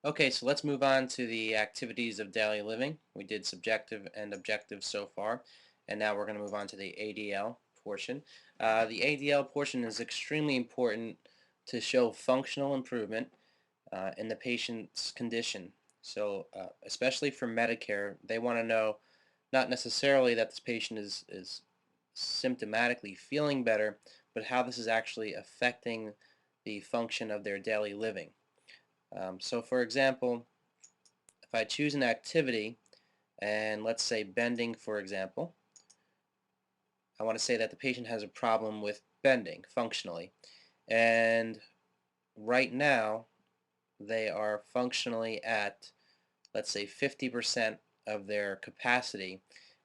Okay, so let's move on to the activities of daily living. We did subjective and objective so far, and now we're going to move on to the ADL portion. The ADL portion is extremely important to show functional improvement in the patient's condition. So, especially for Medicare, they want to know not necessarily that this patient is symptomatically feeling better, but how this is actually affecting the function of their daily living. So, for example, if I choose an activity, and let's say bending, for example, I want to say that the patient has a problem with bending functionally. And right now, they are functionally at, let's say, 50% of their capacity.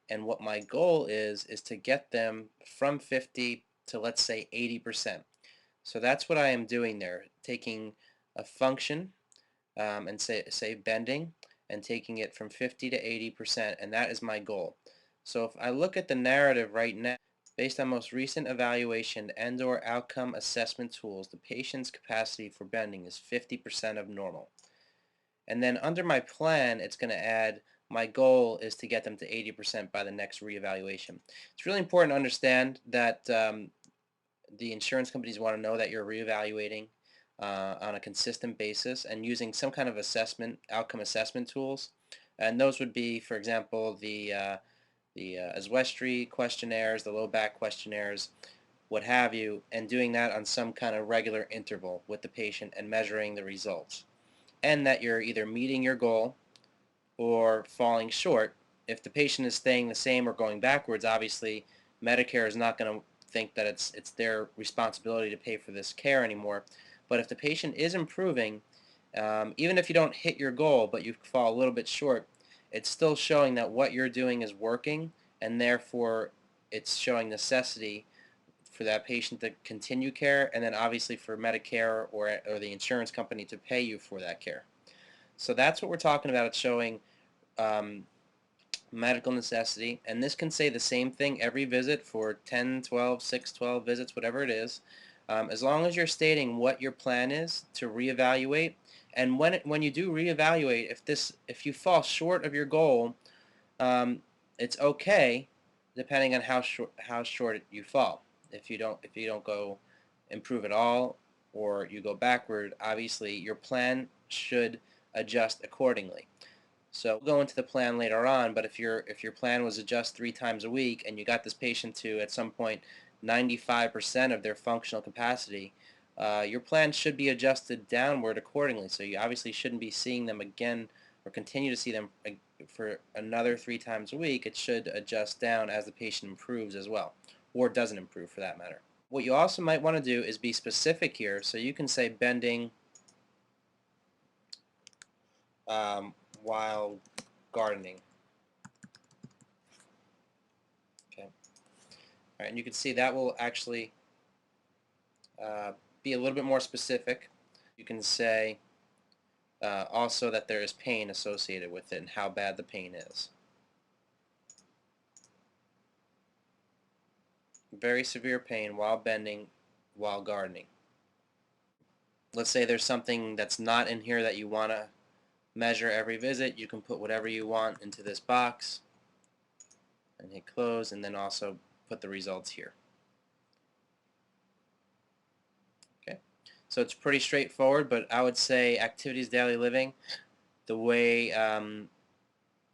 And what my goal is to get them from 50 to, let's say, 80%. So that's what I am doing there, taking a function and say bending and taking it from 50 to 80%, and that is my goal. So if I look at the narrative right now, based on most recent evaluation and/or outcome assessment tools, the patient's capacity for bending is 50% of normal. And then under my plan, it's going to add my goal is to get them to 80% by the next reevaluation. It's really important to understand that the insurance companies want to know that you're reevaluating on a consistent basis and using some kind of outcome assessment tools. And those would be, for example, the Aswestry questionnaires, the low back questionnaires, what have you, and doing that on some kind of regular interval with the patient and measuring the results. And that you're either meeting your goal or falling short. If the patient is staying the same or going backwards, obviously Medicare is not going to think that it's their responsibility to pay for this care anymore. But if the patient is improving, even if you don't hit your goal but you fall a little bit short, it's still showing that what you're doing is working, and therefore it's showing necessity for that patient to continue care, and then obviously for Medicare or the insurance company to pay you for that care. So that's what we're talking about. It's showing um, medical necessity, and this can say the same thing every visit for 10, 12, 6, 12 visits, whatever it is, as long as you're stating what your plan is to reevaluate. And when you do reevaluate, if you fall short of your goal, it's okay, depending on how short you fall. If you don't go improve at all, or you go backward, obviously your plan should adjust accordingly. So we'll go into the plan later on, but if your plan was adjust 3 times a week and you got this patient to at some point 95% of their functional capacity, your plan should be adjusted downward accordingly. So you obviously shouldn't be seeing them again or continue to see them for another 3 times a week. It should adjust down as the patient improves as well, or doesn't improve for that matter. What you also might want to do is be specific here. So you can say bending while gardening. Okay. All right, and you can see that will actually be a little bit more specific. You can say also that there is pain associated with it and how bad the pain is. Very severe pain while bending, while gardening. Let's say there's something that's not in here that you want to measure every visit. You can put whatever you want into this box and hit close, and then also put the results here. Okay, so it's pretty straightforward, but I would say activities daily living, the way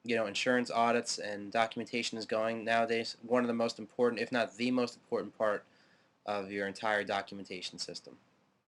insurance audits and documentation is going nowadays, one of the most important, if not the most important part of your entire documentation system.